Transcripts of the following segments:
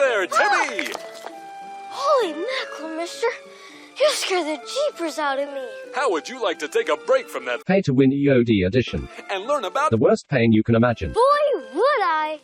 there, Timmy! Holy mackerel, mister. You scared the jeepers out of me. How would you like to take a break from that Pay to win EOD edition. and learn about The worst pain you can imagine. Boy, would I.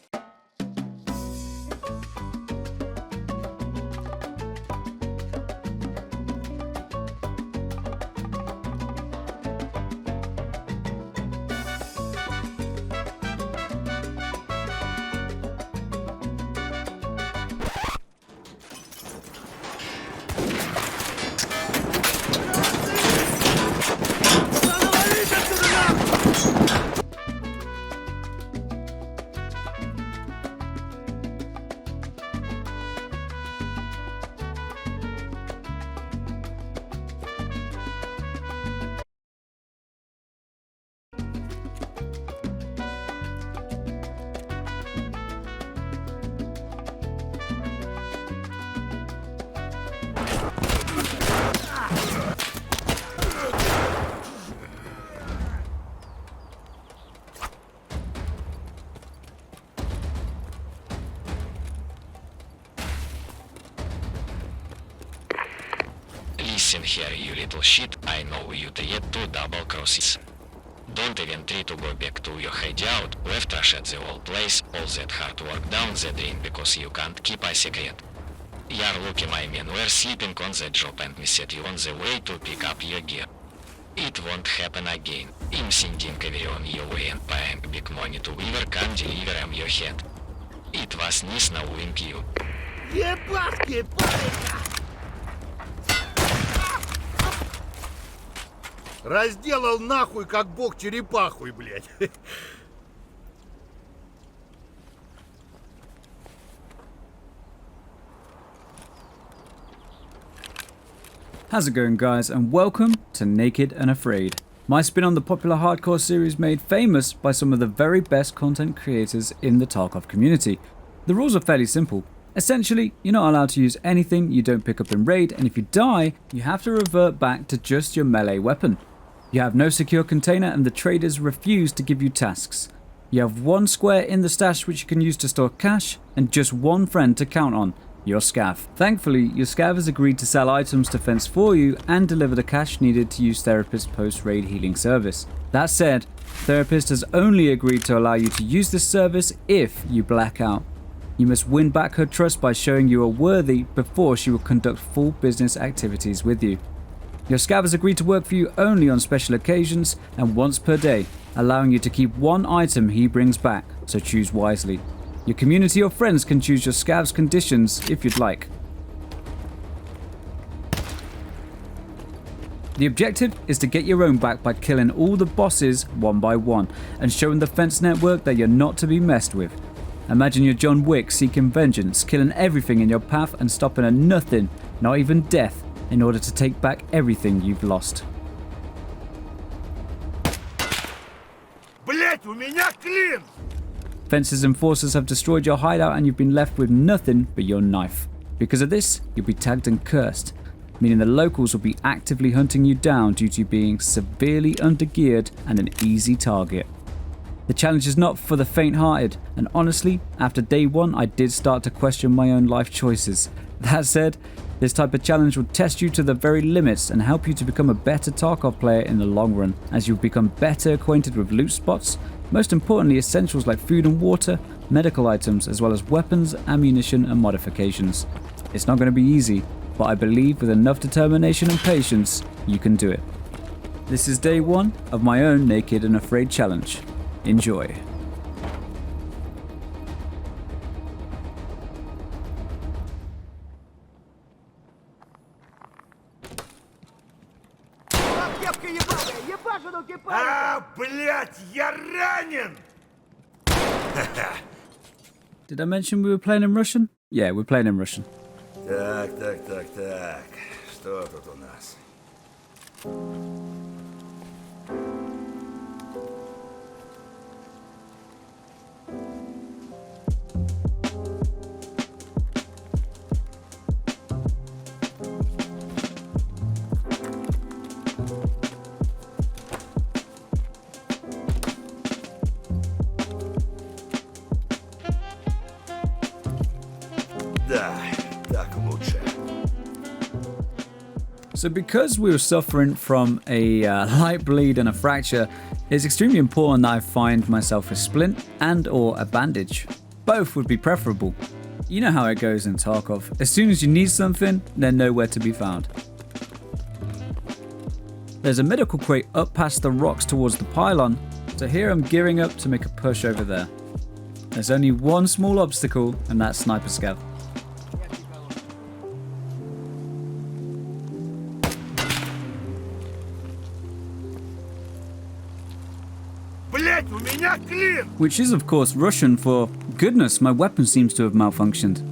Listen here, you little shit, I know you tried to double crosses. Don't even try to go back to your hideout, left trash at the old place, all that hard work down the drain because you can't keep a secret. You're lucky my men were sleeping on the job and we set you on the way to pick up your gear. It won't happen again. I'm sending everyone your way and paying big money to whoever can deliver them your head. It was nice knowing you. Ебашки, парень! Разделал нахуй, как бог черепахуй, блядь. How's it going, guys, and welcome to Naked and Afraid, my spin on the popular hardcore series made famous by some of the very best content creators in the Tarkov community. The rules are fairly simple. Essentially, you're not allowed to use anything you don't pick up in raid, and if you die, you have to revert back to just your melee weapon. You have no secure container and the traders refuse to give you tasks. You have one square in the stash which you can use to store cash, and just one friend to count on, your scav. Thankfully, your scav has agreed to sell items to fence for you and deliver the cash needed to use Therapist post-raid healing service. That said, Therapist has only agreed to allow you to use this service if you black out. You must win back her trust by showing you are worthy before she will conduct full business activities with you. Your scav has agreed to work for you only on special occasions and once per day, allowing you to keep one item he brings back, so choose wisely. Your community or friends can choose your scav's conditions if you'd like. The objective is to get your own back by killing all the bosses one by one and showing the fence network that you're not to be messed with. Imagine you're John Wick seeking vengeance, killing everything in your path and stopping at nothing, not even death, in order to take back everything you've lost. Блять, у меня клин! Fences and forces have destroyed your hideout and you've been left with nothing but your knife. Because of this, you'll be tagged and cursed, meaning the locals will be actively hunting you down due to you being severely undergeared and an easy target. The challenge is not for the faint-hearted, and honestly, after day one I did start to question my own life choices. That said, this type of challenge will test you to the very limits and help you to become a better Tarkov player in the long run, as you'll become better acquainted with loot spots, most importantly essentials like food and water, medical items, as well as weapons, ammunition and modifications. It's not going to be easy, but I believe with enough determination and patience, you can do it. This is day one of my own Naked and Afraid challenge. Enjoy. Блять, я ранен! Did I mention we were playing in Russian? Yeah, we're playing in Russian. Так. Что тут у нас? Да, так лучше. So because we were suffering from a light bleed and a fracture, it's extremely important that I find myself a splint and or a bandage. Both would be preferable. You know how it goes in Tarkov. As soon as you need something, they're nowhere to be found. There's a medical crate up past the rocks towards the pylon, so here I'm gearing up to make a push over there. There's only one small obstacle, and that's sniper scav. Блять, у меня клин! Which is of course Russian for, goodness, my weapon seems to have malfunctioned.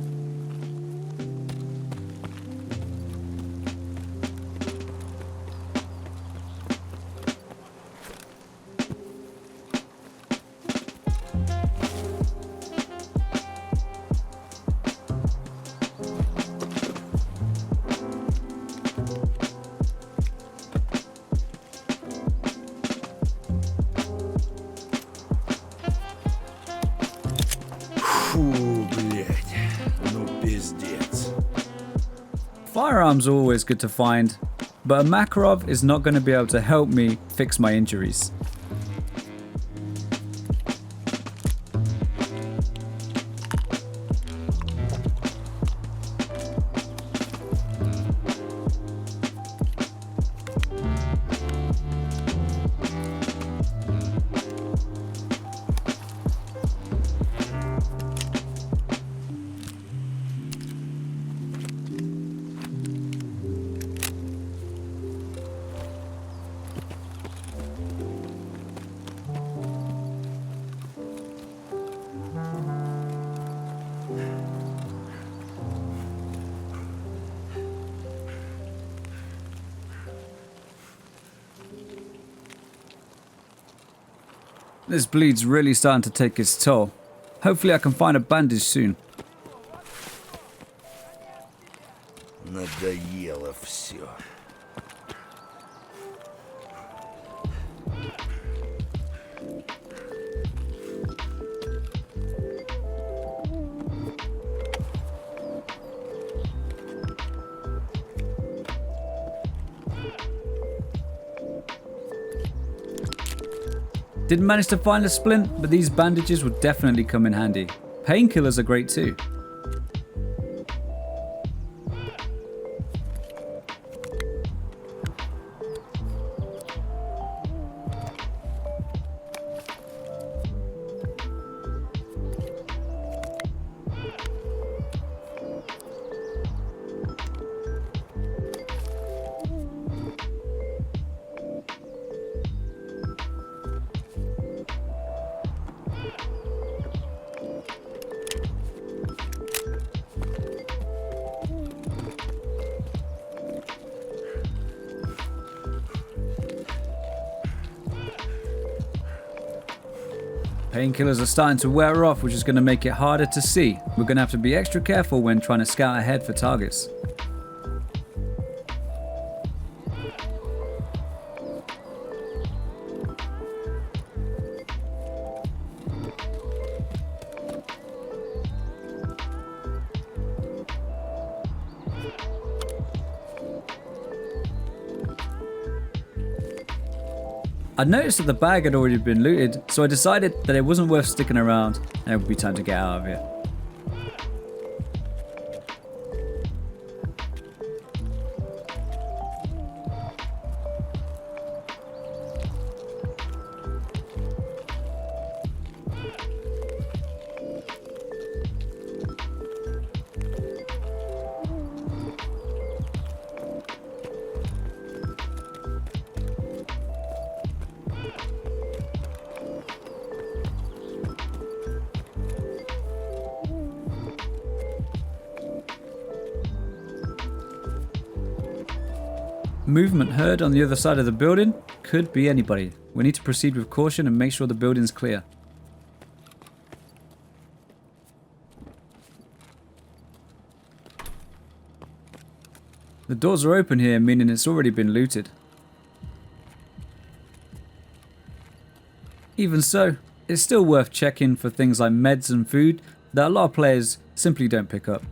Фу, блять. Ну пиздец. Firearms are always good to find, but a Makarov is not going to be able to help me fix my injuries. This bleed's really starting to take its toll. Hopefully I can find a bandage soon. Надоело все. Didn't manage to find a splint, but these bandages would definitely come in handy. Painkillers are great too. Painkillers are starting to wear off, which is going to make it harder to see. We're going to have to be extra careful when trying to scout ahead for targets. I noticed that the bag had already been looted, so I decided that it wasn't worth sticking around and it would be time to get out of here. Movement heard on the other side of the building. Could be anybody. We need to proceed with caution and make sure the building's clear. The doors are open here, meaning it's already been looted. Even so, it's still worth checking for things like meds and food that a lot of players simply don't pick up.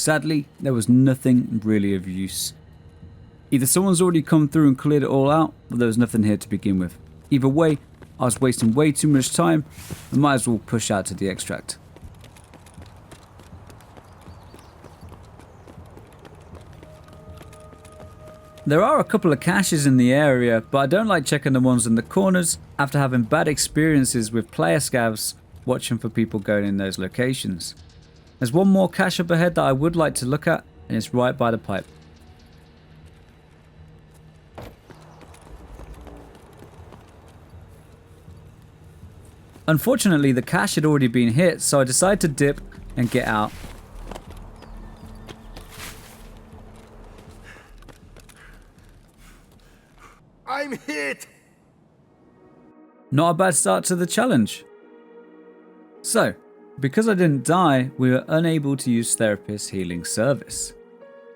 Sadly, there was nothing really of use. Either someone's already come through and cleared it all out, or there was nothing here to begin with. Either way, I was wasting way too much time, I might as well push out to the extract. There are a couple of caches in the area, but I don't like checking the ones in the corners after having bad experiences with player scavs watching for people going in those locations. There's one more cache up ahead that I would like to look at, and it's right by the pipe. Unfortunately, the cache had already been hit, so I decided to dip and get out. I'm hit! Not a bad start to the challenge. So, because I didn't die, we were unable to use Therapist's healing service.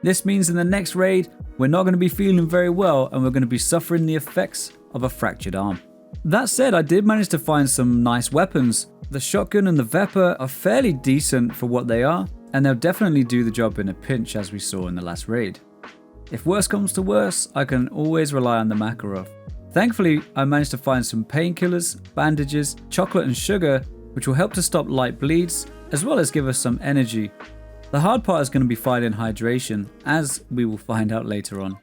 This means in the next raid, we're not going to be feeling very well and we're going to be suffering the effects of a fractured arm. That said, I did manage to find some nice weapons. The shotgun and the Vepr are fairly decent for what they are, and they'll definitely do the job in a pinch as we saw in the last raid. If worse comes to worse, I can always rely on the Makarov. Thankfully, I managed to find some painkillers, bandages, chocolate and sugar, which will help to stop light bleeds, as well as give us some energy. The hard part is going to be finding hydration, as we will find out later on.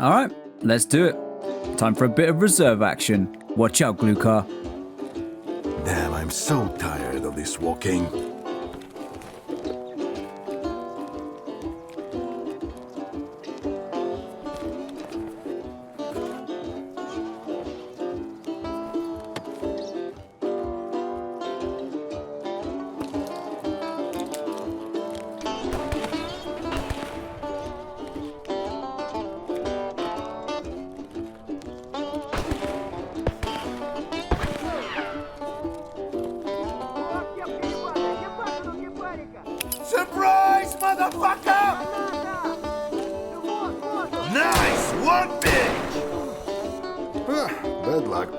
Alright, let's do it. Time for a bit of reserve action. Watch out, glue car. Damn, I'm so tired of this walking. Surprise, motherfucker! Nice! One bitch! Bad luck.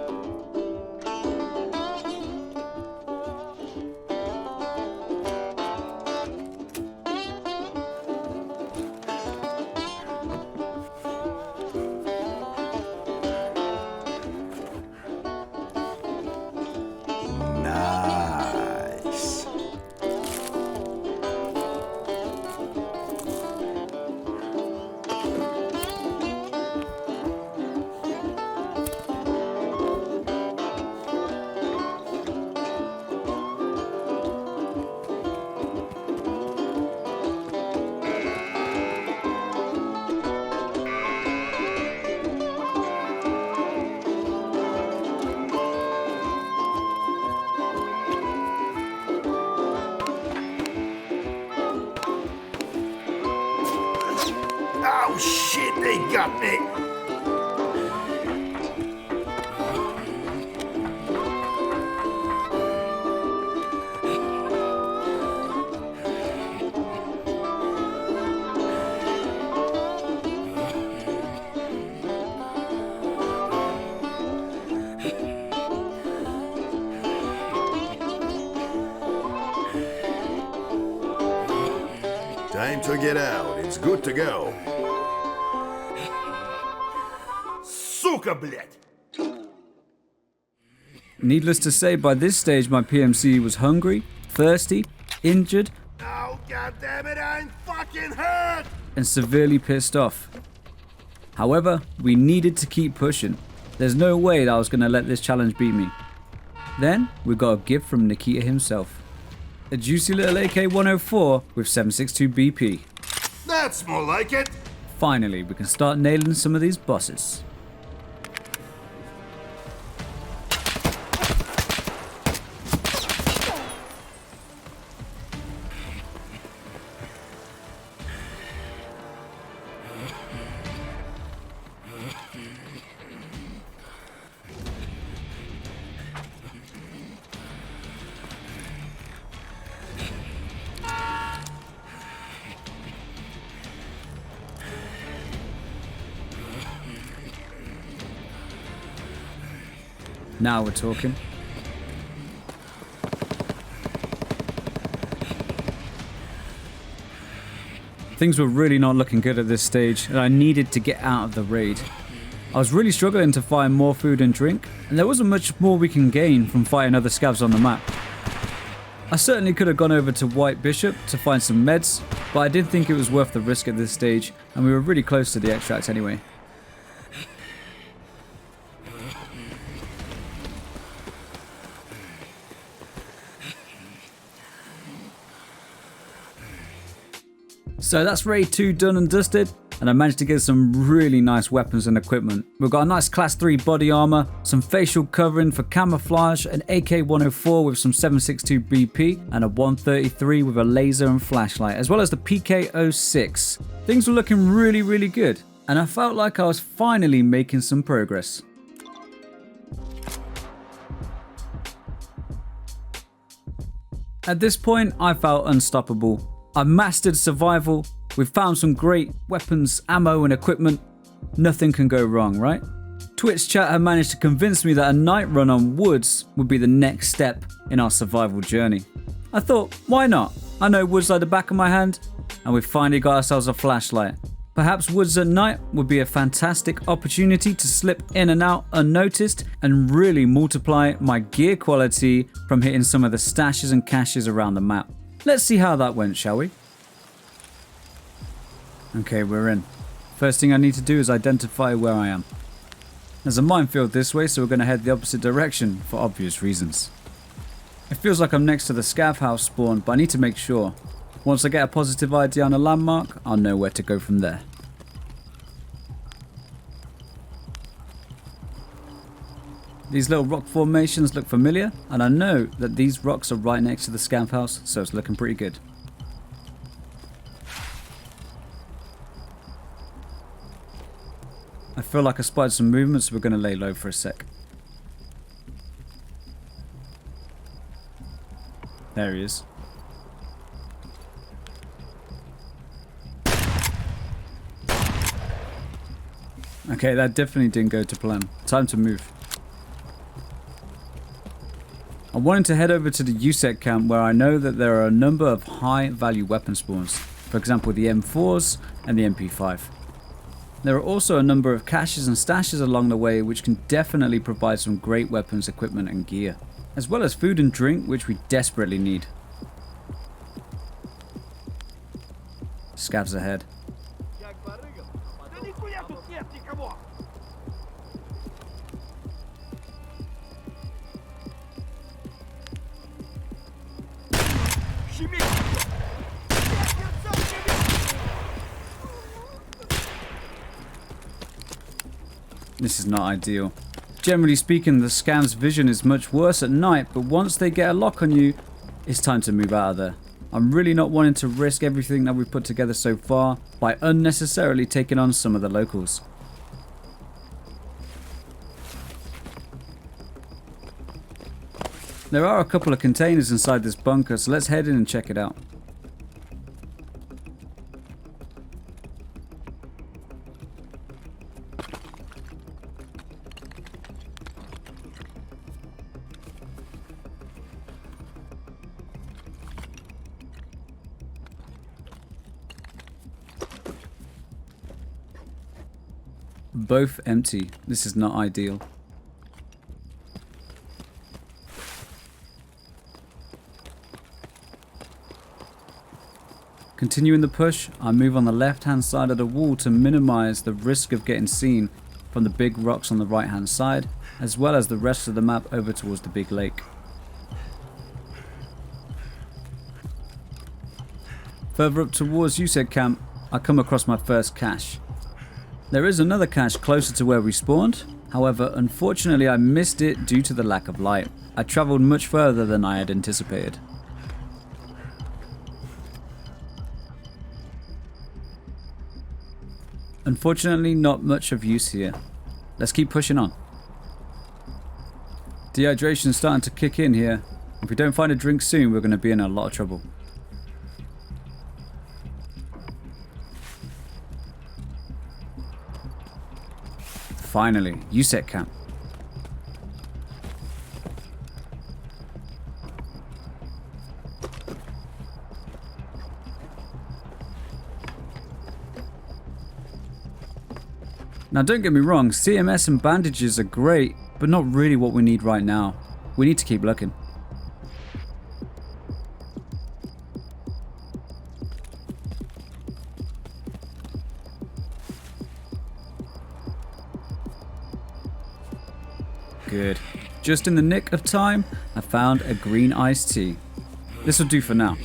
Nice. Oh shit, they got me! Time to get out. It's good to go. Сука, блядь! Needless to say, by this stage my PMC was hungry, thirsty, injured, Oh, goddammit, I'm fucking hurt! and severely pissed off. However, we needed to keep pushing. There's no way that I was going to let this challenge beat me. Then, we got a gift from Nikita himself. A juicy little AK-104 with 7.62 BP. That's more like it! Finally, we can start nailing some of these bosses. Now we're talking. Things were really not looking good at this stage, and I needed to get out of the raid. I was really struggling to find more food and drink, and there wasn't much more we can gain from fighting other scavs on the map. I certainly could have gone over to White Bishop to find some meds, but I didn't think it was worth the risk at this stage, and we were really close to the extract anyway. So that's raid 2 done and dusted, and I managed to get some really nice weapons and equipment. We've got a nice class 3 body armor, some facial covering for camouflage, an AK-104 with some 7.62 BP, and a 133 with a laser and flashlight, as well as the PK-06. Things were looking really good, and I felt like I was finally making some progress. At this point, I felt unstoppable. I mastered survival, we've found some great weapons, ammo and equipment. Nothing can go wrong, right? Twitch chat had managed to convince me that a night run on woods would be the next step in our survival journey. I thought, why not? I know woods like the back of my hand, and we finally got ourselves a flashlight. Perhaps woods at night would be a fantastic opportunity to slip in and out unnoticed and really multiply my gear quality from hitting some of the stashes and caches around the map. Let's see how that went, shall we? Okay, we're in. First thing I need to do is identify where I am. There's a minefield this way, so we're going to head the opposite direction for obvious reasons. It feels like I'm next to the scav house spawn, but I need to make sure. Once I get a positive ID on a landmark, I'll know where to go from there. These little rock formations look familiar, and I know that these rocks are right next to the scav house, so it's looking pretty good. I feel like I spotted some movement, so we're going to lay low for a sec. There he is. Okay, that definitely didn't go to plan. Time to move. I wanted to head over to the USEC camp where I know that there are a number of high value weapon spawns, for example the M4s and the MP5. There are also a number of caches and stashes along the way which can definitely provide some great weapons, equipment and gear, as well as food and drink which we desperately need. Scavs ahead. This is not ideal. Generally speaking, the scav's vision is much worse at night, but once they get a lock on you, it's time to move out of there. I'm really not wanting to risk everything that we've put together so far by unnecessarily taking on some of the locals. There are a couple of containers inside this bunker, so let's head in and check it out. Both empty. This is not ideal. Continuing the push, I move on the left hand side of the wall to minimize the risk of getting seen from the big rocks on the right hand side, as well as the rest of the map over towards the big lake. Further up towards USEC camp, I come across my first cache. There is another cache closer to where we spawned, however unfortunately I missed it due to the lack of light. I travelled much further than I had anticipated. Unfortunately not much of use here. Let's keep pushing on. Dehydration is starting to kick in here. If we don't find a drink soon, we're going to be in a lot of trouble. Finally, USEC camp. Now don't get me wrong, CMS and bandages are great, but not really what we need right now. We need to keep looking. Good. Just in the nick of time, I found a green iced tea. This will do for now.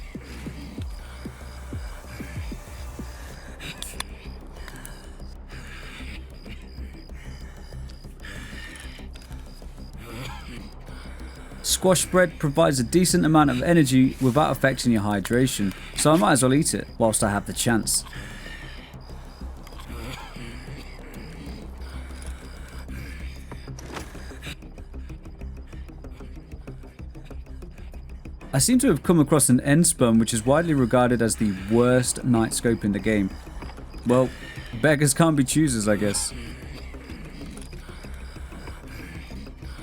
Squash bread provides a decent amount of energy without affecting your hydration, so I might as well eat it whilst I have the chance. I seem to have come across an end spun which is widely regarded as the worst night scope in the game. Well, beggars can't be choosers, I guess.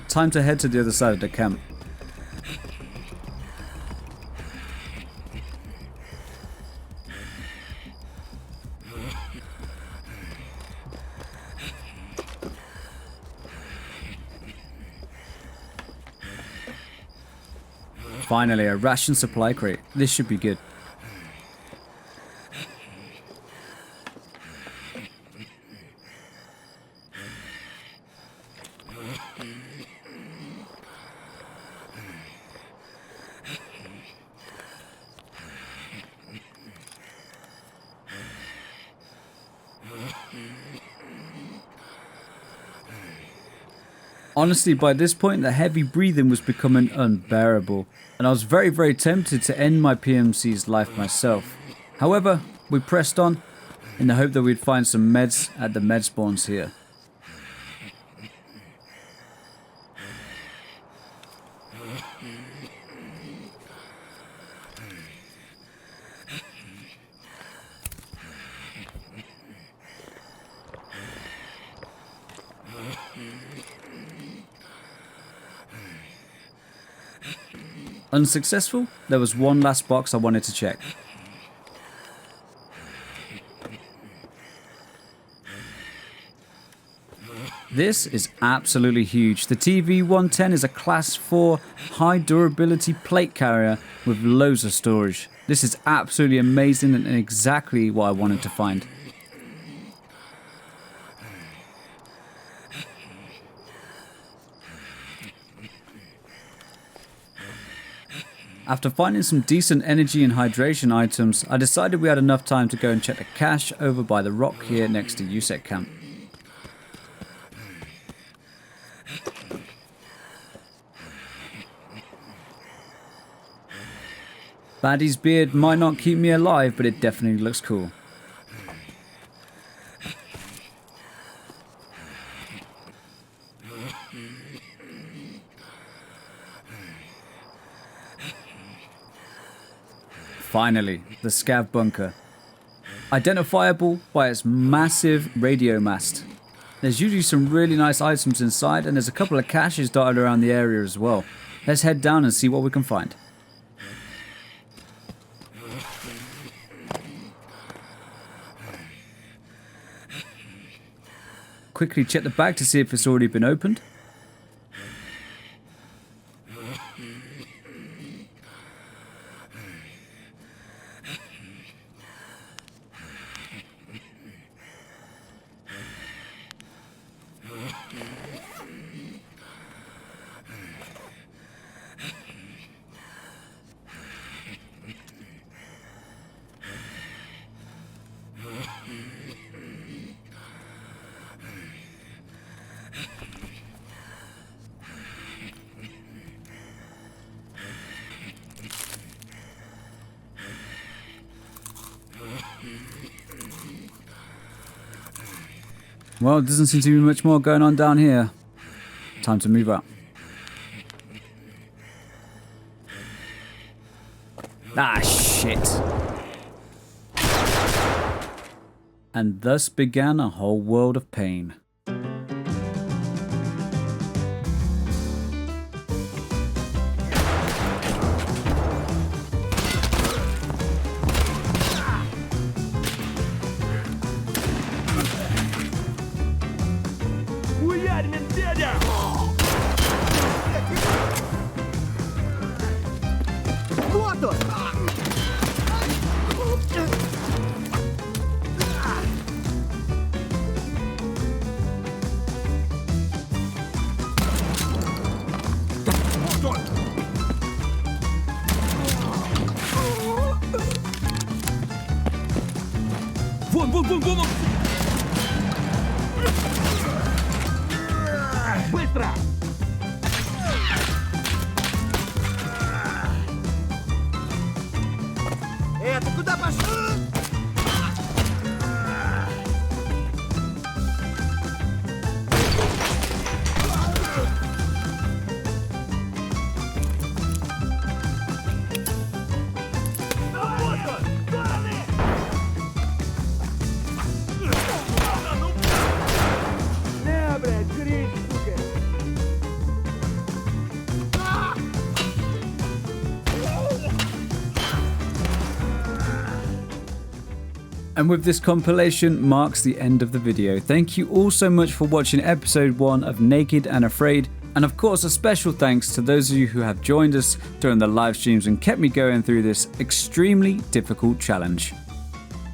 Time to head to the other side of the camp. Finally, a ration supply crate. This should be good. Honestly, by this point, the heavy breathing was becoming unbearable, and I was very tempted to end my PMC's life myself. However, we pressed on in the hope that we'd find some meds at the med spawns here. Unsuccessful, there was one last box I wanted to check. This is absolutely huge. The TV110 is a class 4 high durability plate carrier with loads of storage. This is absolutely amazing and exactly what I wanted to find. After finding some decent energy and hydration items, I decided we had enough time to go and check the cache over by the rock here next to USEC camp. Baddie's beard might not keep me alive, but it definitely looks cool. Finally, the scav bunker. Identifiable by its massive radio mast. There's usually some really nice items inside, and there's a couple of caches dotted around the area as well. Let's head down and see what we can find. Quickly check the bag to see if it's already been opened. Well, there doesn't seem to be much more going on down here. Time to move out. Ah, shit. And thus began a whole world of pain. Вот он! Вон, вон, вон, вон! Вон. Быстро! Ты куда пошел? And with this compilation marks the end of the video. Thank you all so much for watching episode 1 of Naked and Afraid. And of course, a special thanks to those of you who have joined us during the live streams and kept me going through this extremely difficult challenge.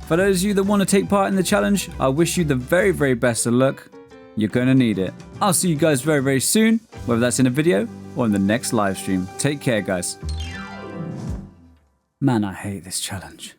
For those of you that want to take part in the challenge, I wish you the very, very best of luck. You're going to need it. I'll see you guys very, very soon, whether that's in a video or in the next live stream. Take care, guys. Man, I hate this challenge.